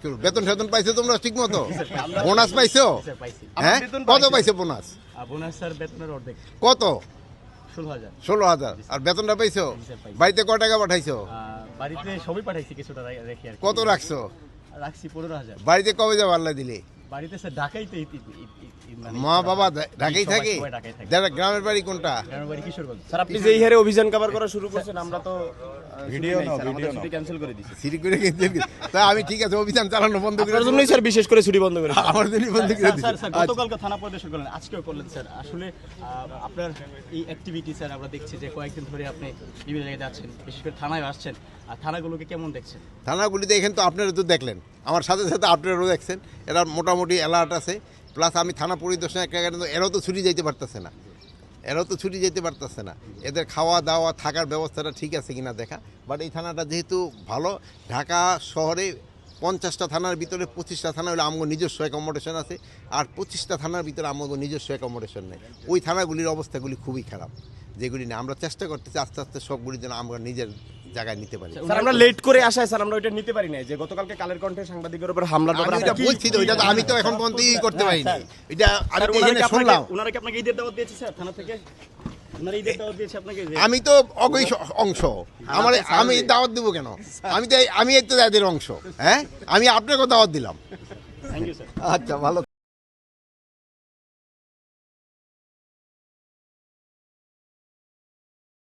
করবো? বেতন টেতন পাইছো তোমরা ঠিক মতো? বোনাস পাইছো? স্যার পাইছি। হ্যাঁ, কত পাইছো বোনাস? বোনাস স্যার বেতনের অর্ধেক কত? 16,000। 16,000। আর বেতনটা পাইছো? স্যার পাইছি। বাড়িতে ক টাকা পাঠাইছো? বাড়িতে সবই পাঠাইছি, কিছুটা রেখে আর কি। কত রাখছো? রাখছি 15,000। বাড়িতে কবে যাবো আল্লাহ দিলে? বাড়িতে স্যার ঢাকাইতে মানে মা বাবা ঢাকায় থাকে? সবাই ঢাকায় থাকে। যারা গ্রামের বাড়ি কোনটা? গ্রামের বাড়ি কিশোরগঞ্জ। স্যার আপনি যেই হারে অভিযান কভার করা শুরু করছেন আমরা তো ভিডিও নাও, আমাদের ভিডিও নাও। ছুটি ক্যান্সেল করে দিয়েছি। সিঁড়ি করে কিনতে তা আমি ঠিক আছে অভিযান চালানো বন্ধ করে আপনার জন্যই স্যার বিশেষ করে ছুটি বন্ধ করে দিয়েছি। আমার জন্য বন্ধ করে স্যার, দিচ্ছি। স্যার, স্যার, গতকালকে থানা পরিদর্শন করলেন, আজকেও করলেন স্যার। আসলে আপনার এই অ্যাক্টিভিটি স্যার আমরা দেখছি যে কয়েকদিন ধরে আপনি বিভিন্ন জায়গায় যাচ্ছেন, বিশেষ করে থানায় আসছেন। আর থানাগুলোকে কেমন দেখছেন? থানাগুলিতে এখানে তো আপনারা তো দেখলেন, আমার সাথে সাথে আপনারাও দেখছেন, এরা মোটামুটি অ্যালার্ট আছে। প্লাস আমি থানা পরিদর্শনে একটা কিন্তু এরাও তো ছুটি যেতে পারতেছে না, এদের খাওয়া দাওয়া থাকার ব্যবস্থাটা ঠিক আছে কিনা দেখা। বাট এই থানাটা যেহেতু ভালো, ঢাকা শহরে 50টা থানার ভিতরে 25টা থানা হলে আমগো নিজস্ব অ্যাকোমোডেশন আছে, আর 25টা থানার ভিতরে আমগো নিজস্ব অ্যাকোমোডেশন নেই। ওই থানাগুলির অবস্থাগুলি খুবই খারাপ, যেগুলি না আমরা চেষ্টা করতেছি আস্তে আস্তে সবগুলি যেন আমরা নিজের জায়গায় নিতে পারি। স্যার আমরা লেট করে আসায় স্যার আমরা ওইটা নিতে পারি না, যে গতকালকে কালের কণ্ঠে সাংবাদিকের উপর হামলার আমি ব্যাপারে এটা আপনার বলছি তো, এটা তো আমি তো এখন পর্যন্ত করতে পারিনি। এটা আমি স্যার, তো এখানে শুনলাম। ওনারা কি আপনাকে ঈদের দাওয়াত দিয়েছে স্যার থানা থেকে? ওনারা ঈদের দাওয়াত দিয়েছে আপনাকে? আমি তো অগৈ অংশ, আমার আমি দাওয়াত দেবো কেন? আমি তো এদের অংশ। হ্যাঁ, আমি আপনাকে দাওয়াত দিলাম। Thank you sir. আচ্ছা, ভালো।